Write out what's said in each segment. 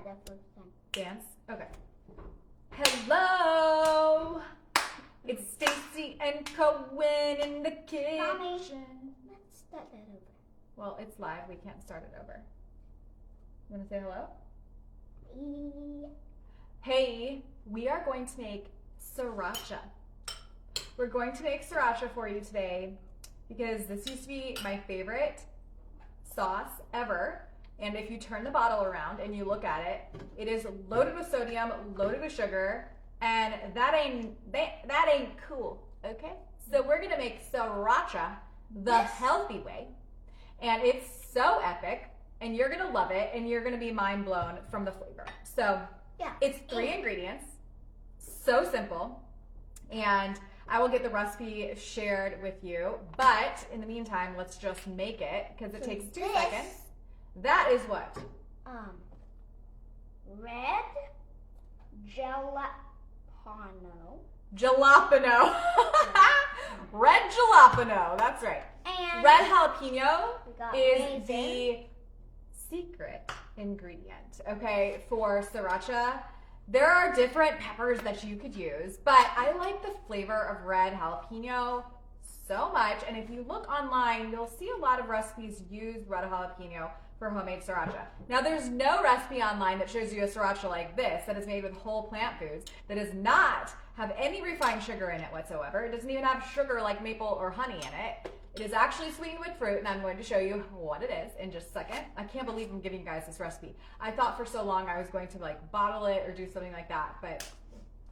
the first time. Dance? Okay. Hello! It's Stacey and Cohen in the kitchen. Mommy, let's start that over. Well, it's live. We can't start it over. You want to say hello? Yeah. Hey, we are going to make sriracha. We're going to make sriracha for you today because this used to be my favorite sauce ever. And if you turn the bottle around and you look at it, it is loaded with sodium, loaded with sugar, and that ain't cool, okay? So we're gonna make sriracha the healthy way, and it's so epic, and you're gonna love it, and you're gonna be mind blown from the flavor. So Yeah. it's 3 ingredients, so simple, and I will get the recipe shared with you, but in the meantime, let's just make it, because it takes 2 seconds. That is what? Red jalapeno. Jalapeno. Red jalapeno, that's right. And Red jalapeno we got is raisins. the secret ingredient, okay, for sriracha. There are different peppers that you could use, but I like the flavor of red jalapeno so much, and if you look online, you'll see a lot of recipes use red jalapeno for homemade sriracha. Now, there's no recipe online that shows you a sriracha like this that is made with whole plant foods, that does not have any refined sugar in it whatsoever. It doesn't even have sugar like maple or honey in it. It is actually sweetened with fruit, and I'm going to show you what it is in just a second. I can't believe I'm giving you guys this recipe. I thought for so long I was going to like bottle it or do something like that, but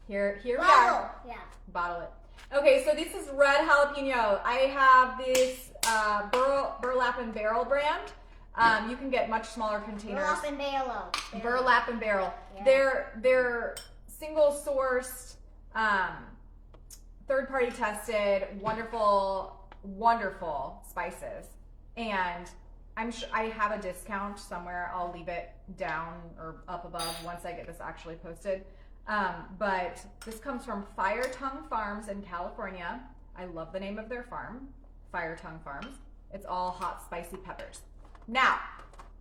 here we are. Yeah. Bottle it. Okay, so this is red jalapeno. I have this Burlap and Barrel brand. You can get much smaller containers. Burlap and barrel. Burlap and Barrel. Yeah. They're single sourced, third party tested, wonderful spices. And I'm sure I have a discount somewhere. I'll leave it down or up above once I get this actually posted. But this comes from Fire Tongue Farms in California. I love the name of their farm, Fire Tongue Farms. It's all hot, spicy peppers. Now,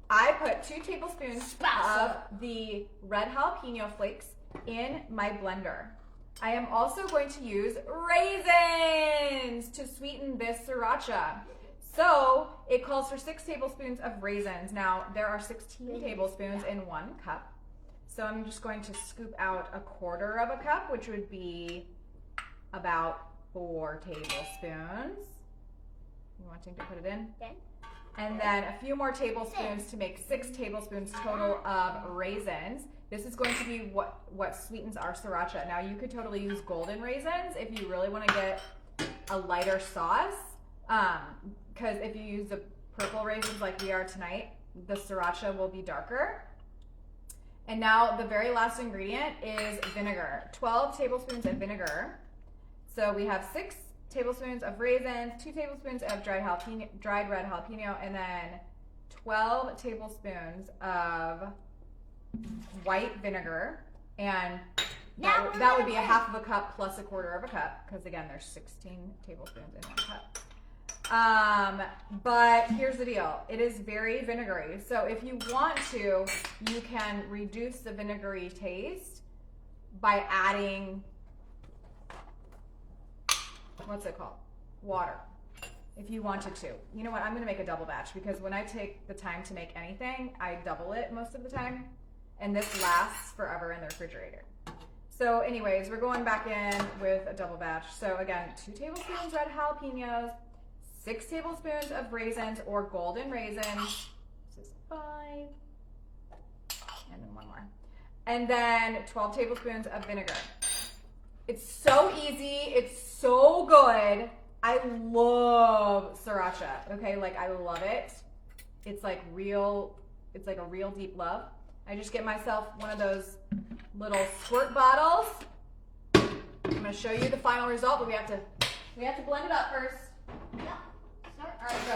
I put 2 tablespoons of the red jalapeno flakes in my blender. I am also going to use raisins to sweeten this sriracha. So it calls for 6 tablespoons of raisins. Now, there are 16 tablespoons in 1 cup. So I'm just going to scoop out 1/4 of a cup, which would be about 4 tablespoons. You wanting to put it in? Okay. And then a few more tablespoons to make 6 tablespoons total of raisins. This is going to be what sweetens our sriracha. Now you could totally use golden raisins if you really want to get a lighter sauce. Because if you use the purple raisins like we are tonight, the sriracha will be darker. And now the very last ingredient is vinegar. 12 tablespoons of vinegar. So we have 6 tablespoons of raisins, 2 tablespoons of dried red jalapeno, and then 12 tablespoons of white vinegar. And that would be 1/2 of a cup plus 1/4 of a cup, because again, there's 16 tablespoons in 1 cup. But here's the deal. It is very vinegary. So if you want to, you can reduce the vinegary taste by adding, what's it called? Water. If you wanted to. You know what? I'm going to make a double batch because when I take the time to make anything, I double it most of the time. And this lasts forever in the refrigerator. So anyways, we're going back in with a double batch. So again, 2 tablespoons red jalapenos, 6 tablespoons of raisins or golden raisins. This is 5. And then 1 more. And then 12 tablespoons of vinegar. It's so easy. It's so good. I love sriracha. Okay, like I love it. It's like a real deep love. I just get myself one of those little squirt bottles. I'm gonna show you the final result, but we have to blend it up first. Yeah. All right, go.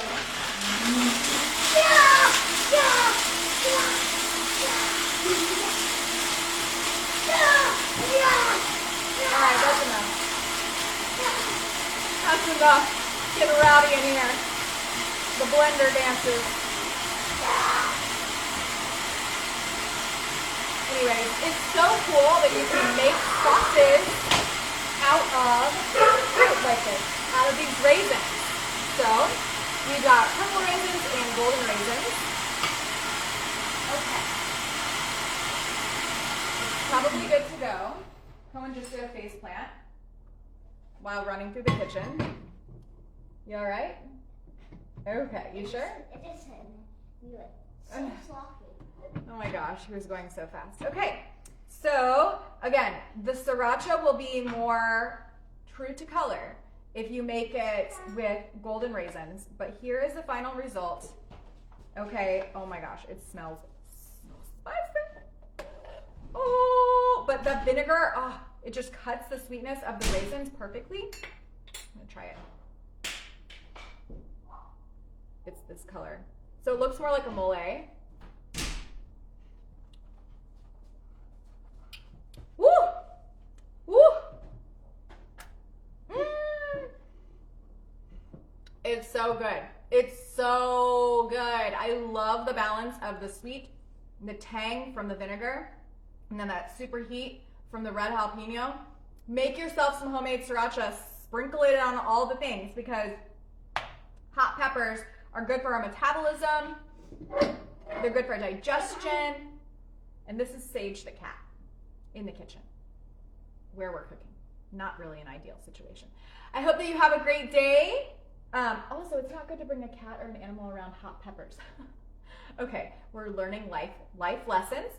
All right, that's enough. That's enough. Getting rowdy in here. The blender dances. anyways, it's so cool that you can make sauces out of fruit like this, out of these raisins. So we got purple raisins and golden raisins. Okay. It's probably good to go. Cohen just did a face plant while running through the kitchen. You all right? Okay, you sure? It isn't. You so sloppy. Oh my gosh, he was going so fast. Okay, so again, the sriracha will be more true to color if you make it with golden raisins, but here is the final result. Okay, oh my gosh, it smells spicy. Oh, but the vinegar, oh, it just cuts the sweetness of the raisins perfectly. I'm gonna try it. It's this color. So it looks more like a mole. Woo! Woo! It's so good. It's so good. I love the balance of the sweet, the tang from the vinegar, and then that super heat from the red jalapeno. Make yourself some homemade sriracha. Sprinkle it on all the things because hot peppers are good for our metabolism. They're good for digestion. And this is Sage the cat in the kitchen where we're cooking. Not really an ideal situation. I hope that you have a great day. Also, it's not good to bring a cat or an animal around hot peppers. Okay, we're learning life lessons.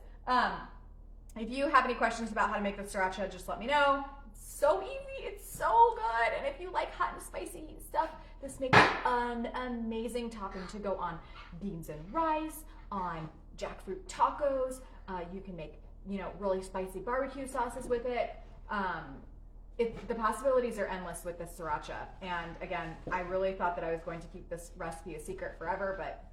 If you have any questions about how to make the sriracha, just let me know. It's so easy. It's so good. And if you like hot and spicy stuff, this makes an amazing topping to go on beans and rice, on jackfruit tacos. You can make, really spicy barbecue sauces with it. The possibilities are endless with this sriracha. And again, I really thought that I was going to keep this recipe a secret forever, but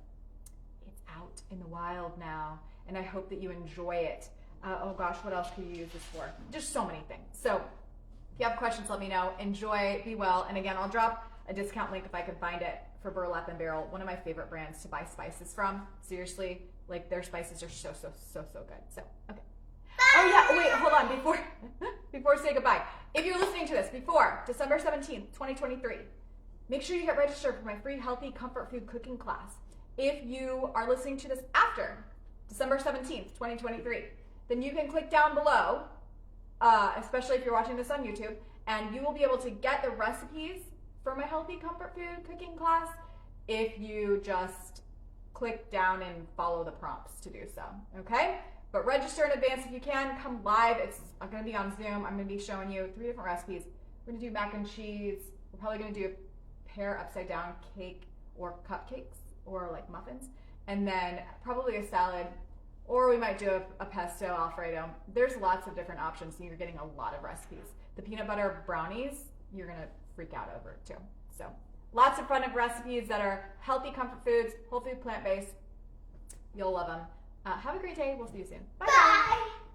it's out in the wild now. And I hope that you enjoy it. Oh gosh, what else could you use this for? Just so many things. So if you have questions, let me know. Enjoy, be well. And again, I'll drop a discount link if I can find it for Burlap and Barrel, one of my favorite brands to buy spices from. Seriously, like their spices are so good. So, okay. Oh yeah, wait, hold on, before I say goodbye. If you're listening to this before December 17th, 2023, make sure you get registered for my free healthy comfort food cooking class. If you are listening to this after December 17th, 2023, then you can click down below, especially if you're watching this on YouTube, and you will be able to get the recipes for my healthy comfort food cooking class if you just click down and follow the prompts to do so, okay? But register in advance if you can. Come live. It's going to be on Zoom. I'm going to be showing you 3 different recipes. We're going to do mac and cheese. We're probably going to do a pear upside down cake or cupcakes or like muffins. And then probably a salad, or we might do a pesto Alfredo. There's lots of different options, and you're getting a lot of recipes. The peanut butter brownies, you're going to freak out over it too. So lots of fun of recipes that are healthy comfort foods, whole food, plant-based. You'll love them. Have a great day. We'll see you soon. Bye. Bye.